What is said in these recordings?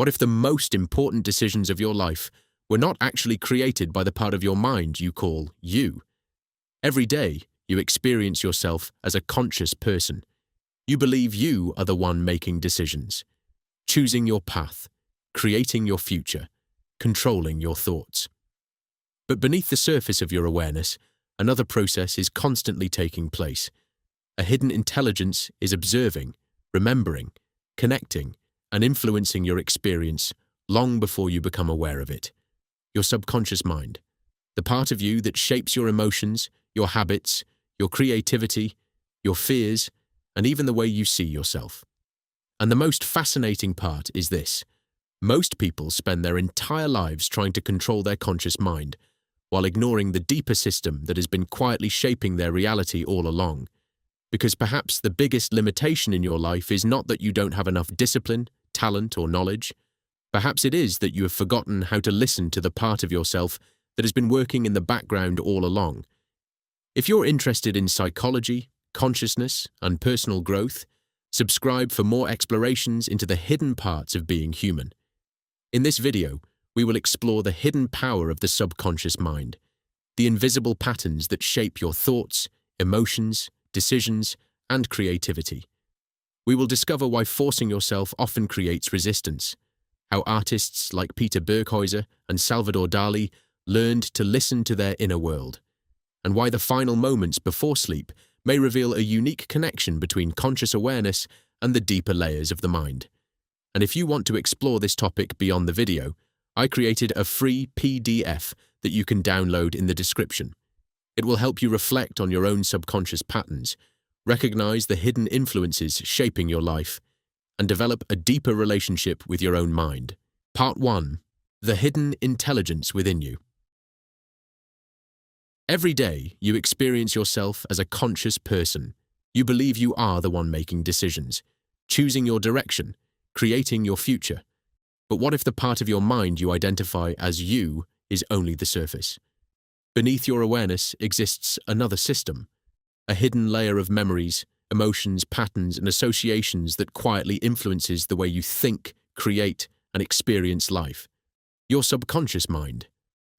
What if the most important decisions of your life were not actually created by the part of your mind you call you? Every day, you experience yourself as a conscious person. You believe you are the one making decisions, choosing your path, creating your future, controlling your thoughts. But beneath the surface of your awareness, another process is constantly taking place. A hidden intelligence is observing, remembering, connecting, and influencing your experience long before you become aware of it. Your subconscious mind, the part of you that shapes your emotions, your habits, your creativity, your fears, and even the way you see yourself. And the most fascinating part is this: most people spend their entire lives trying to control their conscious mind, while ignoring the deeper system that has been quietly shaping their reality all along. Because perhaps the biggest limitation in your life is not that you don't have enough discipline, talent, or knowledge. Perhaps it is that you have forgotten how to listen to the part of yourself that has been working in the background all along. If you're interested in psychology, consciousness, and personal growth, subscribe for more explorations into the hidden parts of being human. In this video, we will explore the hidden power of the subconscious mind, the invisible patterns that shape your thoughts, emotions, decisions, and creativity. We will discover why forcing yourself often creates resistance, how artists like Peter Berkhuyser and Salvador Dali learned to listen to their inner world, and why the final moments before sleep may reveal a unique connection between conscious awareness and the deeper layers of the mind. And if you want to explore this topic beyond the video, I created a free PDF that you can download in the description. It will help you reflect on your own subconscious patterns, recognize the hidden influences shaping your life, and develop a deeper relationship with your own mind. Part 1. The hidden intelligence within you. Every day, you experience yourself as a conscious person. You believe you are the one making decisions, choosing your direction, creating your future. But what if the part of your mind you identify as you is only the surface? Beneath your awareness exists another system, a hidden layer of memories, emotions, patterns, and associations that quietly influences the way you think, create, and experience life. Your subconscious mind.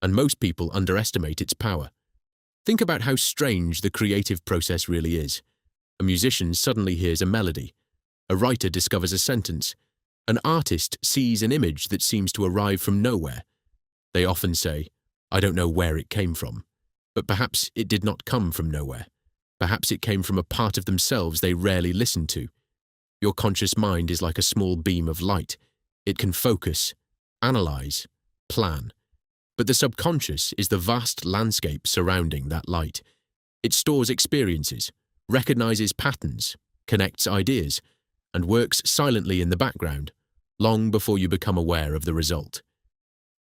And most people underestimate its power. Think about how strange the creative process really is. A musician suddenly hears a melody. A writer discovers a sentence. An artist sees an image that seems to arrive from nowhere. They often say, "I don't know where it came from." But perhaps it did not come from nowhere. Perhaps it came from a part of themselves they rarely listen to. Your conscious mind is like a small beam of light. It can focus, analyze, plan. But the subconscious is the vast landscape surrounding that light. It stores experiences, recognizes patterns, connects ideas, and works silently in the background, long before you become aware of the result.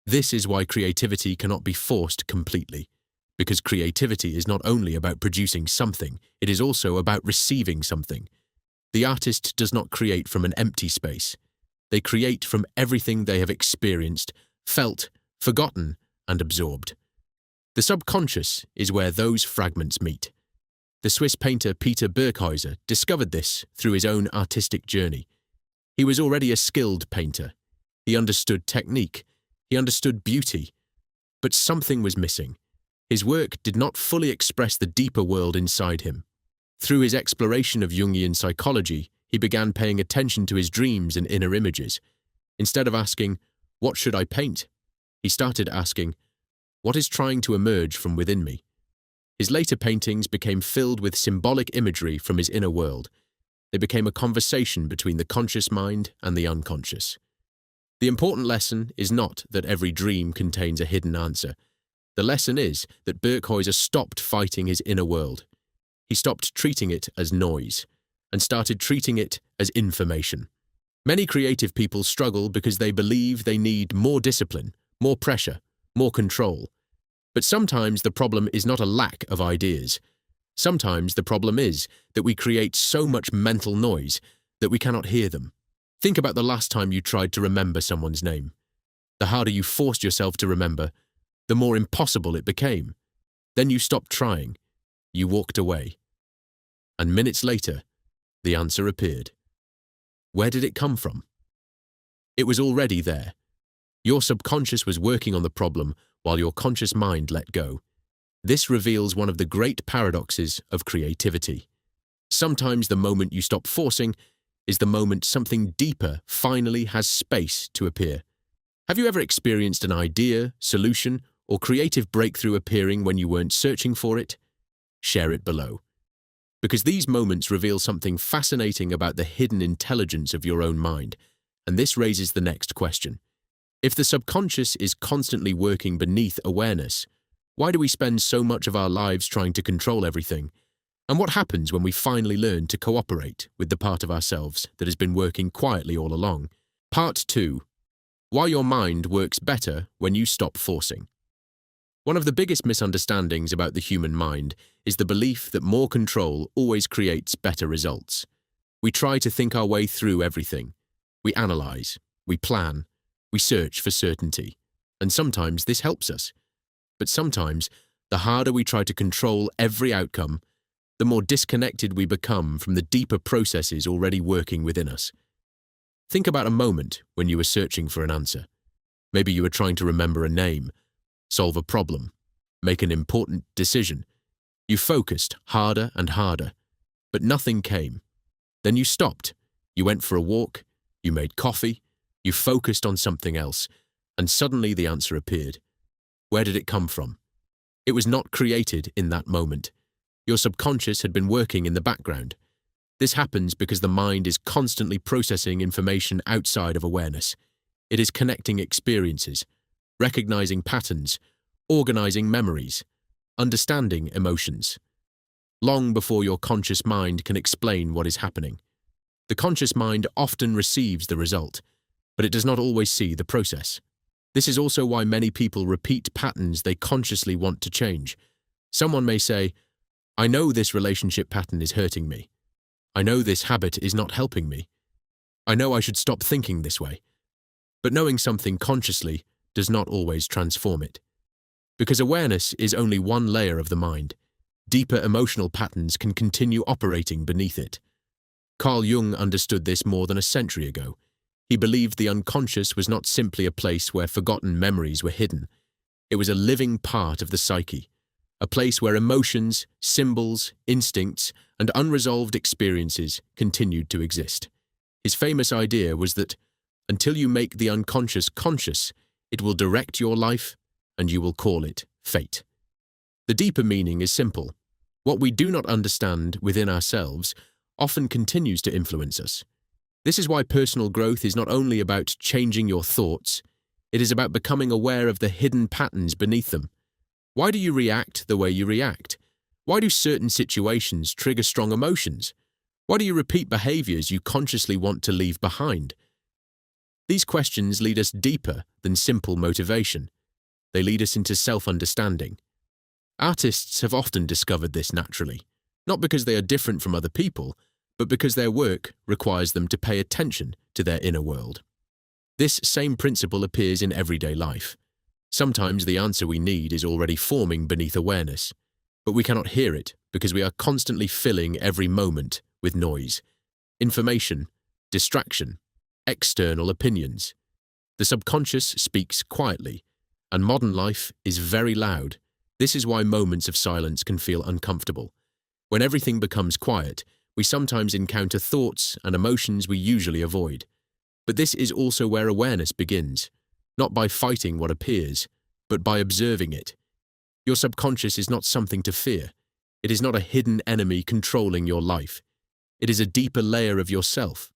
This is why creativity cannot be forced completely, because creativity is not only about producing something, it is also about receiving something. The artist does not create from an empty space. They create from everything they have experienced, felt, forgotten, and absorbed. The subconscious is where those fragments meet. The Swiss painter Peter Berkhuyser discovered this through his own artistic journey. He was already a skilled painter. He understood technique. He understood beauty. But something was missing. His work did not fully express the deeper world inside him. Through his exploration of Jungian psychology, he began paying attention to his dreams and inner images. Instead of asking, "What should I paint?" he started asking, "What is trying to emerge from within me?" His later paintings became filled with symbolic imagery from his inner world. They became a conversation between the conscious mind and the unconscious. The important lesson is not that every dream contains a hidden answer. The lesson is that Berkhuyser stopped fighting his inner world. He stopped treating it as noise and started treating it as information. Many creative people struggle because they believe they need more discipline, more pressure, more control. But sometimes the problem is not a lack of ideas. Sometimes the problem is that we create so much mental noise that we cannot hear them. Think about the last time you tried to remember someone's name. The harder you forced yourself to remember, the more impossible it became. Then you stopped trying. You walked away. And minutes later, the answer appeared. Where did it come from? It was already there. Your subconscious was working on the problem while your conscious mind let go. This reveals one of the great paradoxes of creativity. Sometimes the moment you stop forcing is the moment something deeper finally has space to appear. Have you ever experienced an idea, solution, or creative breakthrough appearing when you weren't searching for it? Share it below. Because these moments reveal something fascinating about the hidden intelligence of your own mind, and this raises the next question. If the subconscious is constantly working beneath awareness, why do we spend so much of our lives trying to control everything? And what happens when we finally learn to cooperate with the part of ourselves that has been working quietly all along? Part 2. Why your mind works better when you stop forcing. One of the biggest misunderstandings about the human mind is the belief that more control always creates better results. We try to think our way through everything. We analyze, we plan, we search for certainty, and sometimes this helps us. But sometimes, the harder we try to control every outcome, the more disconnected we become from the deeper processes already working within us. Think about a moment when you were searching for an answer. Maybe you were trying to remember a name, solve a problem, make an important decision. You focused harder and harder, but nothing came. Then you stopped. You went for a walk, you made coffee, you focused on something else, and suddenly the answer appeared. Where did it come from? It was not created in that moment. Your subconscious had been working in the background. This happens because the mind is constantly processing information outside of awareness. It is connecting experiences, recognizing patterns, organizing memories, understanding emotions. Long before your conscious mind can explain what is happening. The conscious mind often receives the result, but it does not always see the process. This is also why many people repeat patterns they consciously want to change. Someone may say, I know this relationship pattern is hurting me. I know this habit is not helping me. I know I should stop thinking this way. But knowing something consciously does not always transform it. Because awareness is only one layer of the mind. Deeper emotional patterns can continue operating beneath it. Carl Jung understood this more than a century ago. He believed the unconscious was not simply a place where forgotten memories were hidden. It was a living part of the psyche, a place where emotions, symbols, instincts, and unresolved experiences continued to exist. His famous idea was that, until you make the unconscious conscious, it will direct your life, and you will call it fate. The deeper meaning is simple. What we do not understand within ourselves often continues to influence us. This is why personal growth is not only about changing your thoughts, it is about becoming aware of the hidden patterns beneath them. Why do you react the way you react? Why do certain situations trigger strong emotions? Why do you repeat behaviors you consciously want to leave behind? These questions lead us deeper than simple motivation. They lead us into self-understanding. Artists have often discovered this naturally, not because they are different from other people, but because their work requires them to pay attention to their inner world. This same principle appears in everyday life. Sometimes the answer we need is already forming beneath awareness, but we cannot hear it because we are constantly filling every moment with noise, information, distraction, external opinions. The subconscious speaks quietly, and modern life is very loud. This is why moments of silence can feel uncomfortable. When everything becomes quiet, we sometimes encounter thoughts and emotions we usually avoid. But this is also where awareness begins, not by fighting what appears, but by observing it. Your subconscious is not something to fear. It is not a hidden enemy controlling your life. It is a deeper layer of yourself,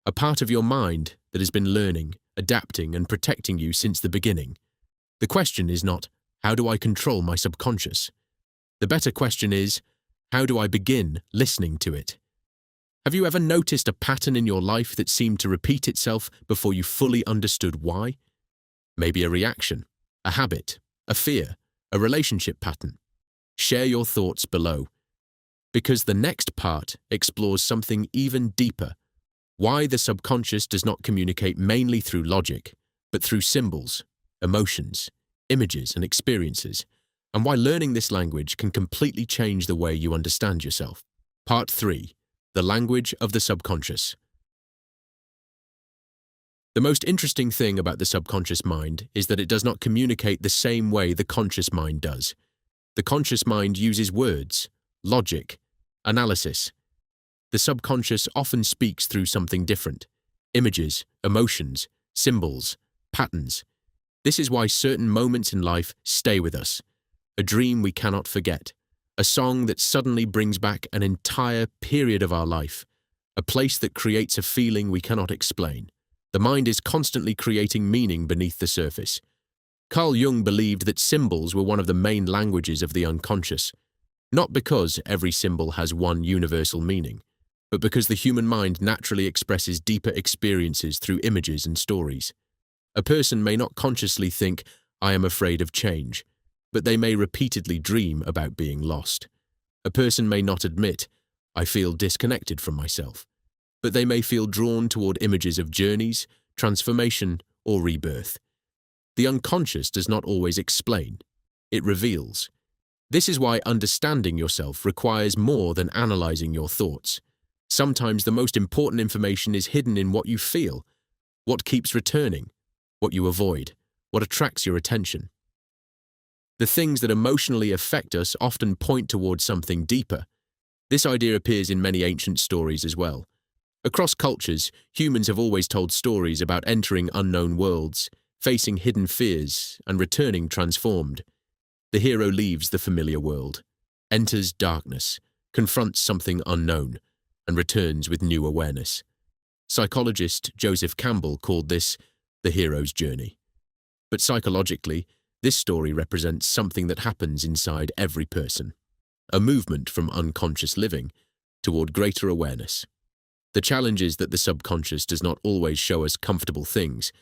a part of your mind that has been learning, adapting, and protecting you since the beginning. The question is not, how do I control my subconscious? The better question is, how do I begin listening to it? Have you ever noticed a pattern in your life that seemed to repeat itself before you fully understood why? Maybe a reaction, a habit, a fear, a relationship pattern. Share your thoughts below. Because the next part explores something even deeper. Why the subconscious does not communicate mainly through logic, but through symbols, emotions, images, and experiences, and why learning this language can completely change the way you understand yourself. Part 3. The language of the subconscious. The most interesting thing about the subconscious mind is that it does not communicate the same way the conscious mind does. The conscious mind uses words, logic, analysis. The subconscious often speaks through something different: images, emotions, symbols, patterns. This is why certain moments in life stay with us. A dream we cannot forget, a song that suddenly brings back an entire period of our life, a place that creates a feeling we cannot explain. The mind is constantly creating meaning beneath the surface. Carl Jung believed that symbols were one of the main languages of the unconscious, not because every symbol has one universal meaning, but because the human mind naturally expresses deeper experiences through images and stories. A person may not consciously think, "I am afraid of change," but they may repeatedly dream about being lost. A person may not admit, "I feel disconnected from myself," but they may feel drawn toward images of journeys, transformation, or rebirth. The unconscious does not always explain. It reveals. This is why understanding yourself requires more than analyzing your thoughts. Sometimes the most important information is hidden in what you feel, what keeps returning, what you avoid, what attracts your attention. The things that emotionally affect us often point towards something deeper. This idea appears in many ancient stories as well. Across cultures, humans have always told stories about entering unknown worlds, facing hidden fears, and returning transformed. The hero leaves the familiar world, enters darkness, confronts something unknown, and returns with new awareness. Psychologist Joseph Campbell called this the hero's journey. But psychologically, this story represents something that happens inside every person, a movement from unconscious living toward greater awareness. The challenge is that the subconscious does not always show us comfortable things.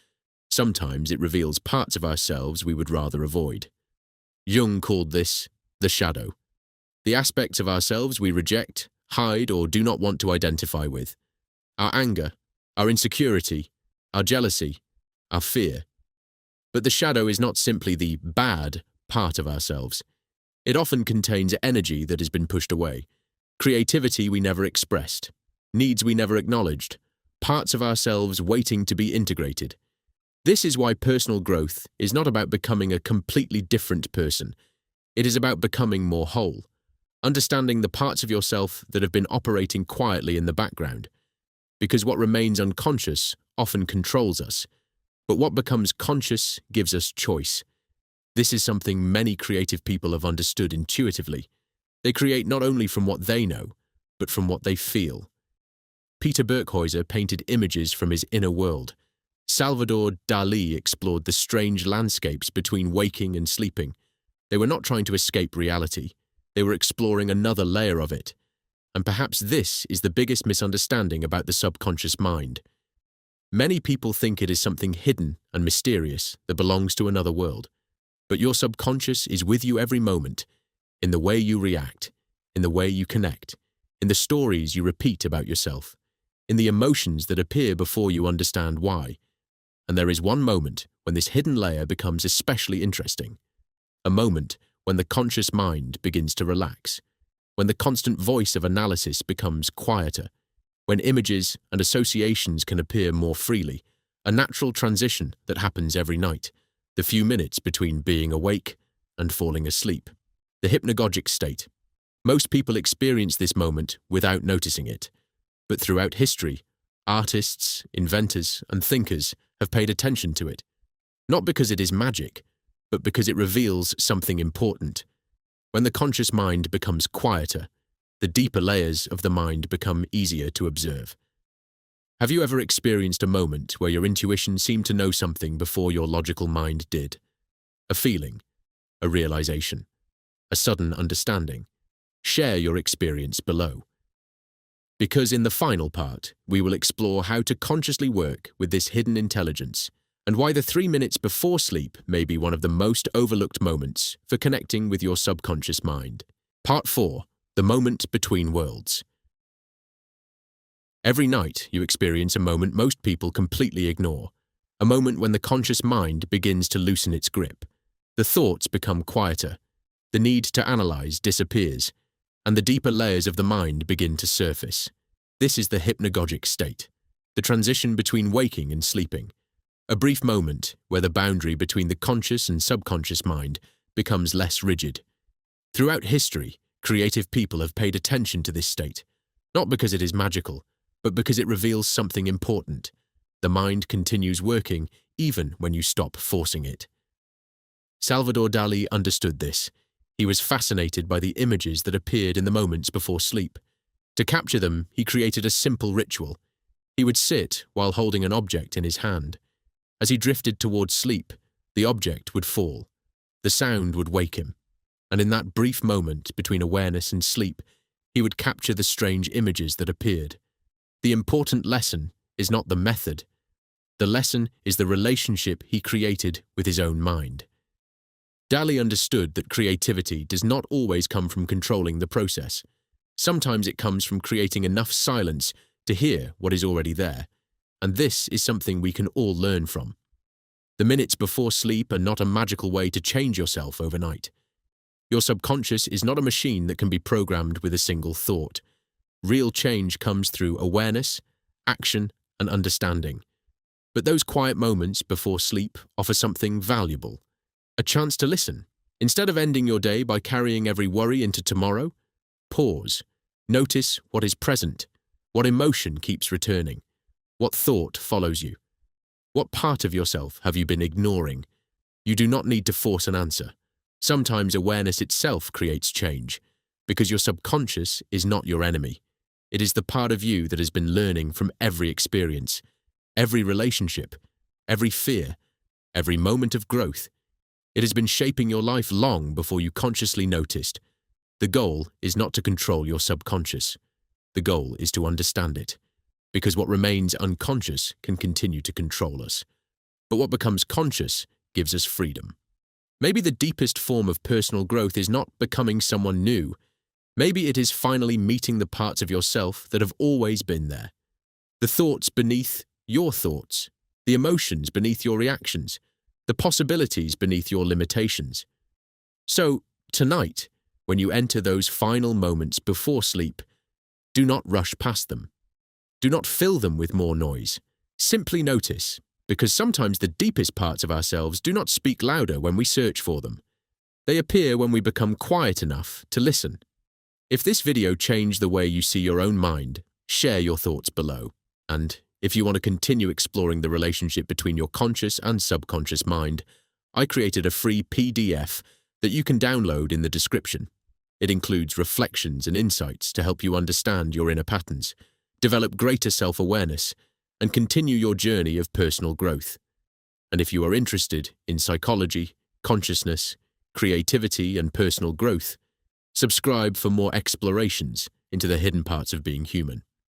Sometimes it reveals parts of ourselves we would rather avoid. Jung called this the shadow, the aspects of ourselves we reject, hide, or do not want to identify with. Our anger, our insecurity, our jealousy, our fear. But the shadow is not simply the bad part of ourselves. It often contains energy that has been pushed away, creativity we never expressed, needs we never acknowledged, parts of ourselves waiting to be integrated. This is why personal growth is not about becoming a completely different person. It is about becoming more whole, understanding the parts of yourself that have been operating quietly in the background. Because what remains unconscious often controls us, but what becomes conscious gives us choice. This is something many creative people have understood intuitively. They create not only from what they know, but from what they feel. Peter Burkhäuser painted images from his inner world. Salvador Dali explored the strange landscapes between waking and sleeping. They were not trying to escape reality. They were exploring another layer of it. And perhaps this is the biggest misunderstanding about the subconscious mind. Many people think it is something hidden and mysterious that belongs to another world. But your subconscious is with you every moment, in the way you react, in the way you connect, in the stories you repeat about yourself, in the emotions that appear before you understand why. And there is one moment when this hidden layer becomes especially interesting. A moment when the conscious mind begins to relax, when the constant voice of analysis becomes quieter, when images and associations can appear more freely, a natural transition that happens every night, the few minutes between being awake and falling asleep. The hypnagogic state. Most people experience this moment without noticing it. But throughout history, artists, inventors, and thinkers have paid attention to it, not because it is magic, but because it reveals something important. When the conscious mind becomes quieter, the deeper layers of the mind become easier to observe. Have you ever experienced a moment where your intuition seemed to know something before your logical mind did? A feeling, a realization, a sudden understanding? Share your experience below. Because in the final part, we will explore how to consciously work with this hidden intelligence and why the 3 minutes before sleep may be one of the most overlooked moments for connecting with your subconscious mind. Part 4. The moment between worlds. Every night you experience a moment most people completely ignore, a moment when the conscious mind begins to loosen its grip. The thoughts become quieter, the need to analyze disappears, and the deeper layers of the mind begin to surface. This is the hypnagogic state, the transition between waking and sleeping, A brief moment where the boundary between the conscious and subconscious mind becomes less rigid. Throughout history, creative people have paid attention to this state, not because it is magical, but because it reveals something important. The mind continues working even when you stop forcing it. Salvador Dali understood this. He was fascinated by the images that appeared in the moments before sleep. To capture them, he created a simple ritual. He would sit while holding an object in his hand. As he drifted towards sleep, the object would fall. The sound would wake him. And in that brief moment between awareness and sleep, he would capture the strange images that appeared. The important lesson is not the method. The lesson is the relationship he created with his own mind. Dali understood that creativity does not always come from controlling the process. Sometimes it comes from creating enough silence to hear what is already there, and this is something we can all learn from. The minutes before sleep are not a magical way to change yourself overnight. Your subconscious is not a machine that can be programmed with a single thought. Real change comes through awareness, action, and understanding. But those quiet moments before sleep offer something valuable. A chance to listen. Instead of ending your day by carrying every worry into tomorrow, pause. Notice what is present, what emotion keeps returning, what thought follows you. What part of yourself have you been ignoring? You do not need to force an answer. Sometimes awareness itself creates change, because your subconscious is not your enemy. It is the part of you that has been learning from every experience, every relationship, every fear, every moment of growth. It has been shaping your life long before you consciously noticed. The goal is not to control your subconscious. The goal is to understand it, because what remains unconscious can continue to control us. But what becomes conscious gives us freedom. Maybe the deepest form of personal growth is not becoming someone new. Maybe it is finally meeting the parts of yourself that have always been there. The thoughts beneath your thoughts, the emotions beneath your reactions, the possibilities beneath your limitations. So, tonight, when you enter those final moments before sleep, do not rush past them. Do not fill them with more noise. Simply notice, because sometimes the deepest parts of ourselves do not speak louder when we search for them. They appear when we become quiet enough to listen. If this video changed the way you see your own mind, share your thoughts below. And if you want to continue exploring the relationship between your conscious and subconscious mind, I created a free PDF that you can download in the description. It includes reflections and insights to help you understand your inner patterns, develop greater self-awareness, and continue your journey of personal growth. And if you are interested in psychology, consciousness, creativity, and personal growth, subscribe for more explorations into the hidden parts of being human.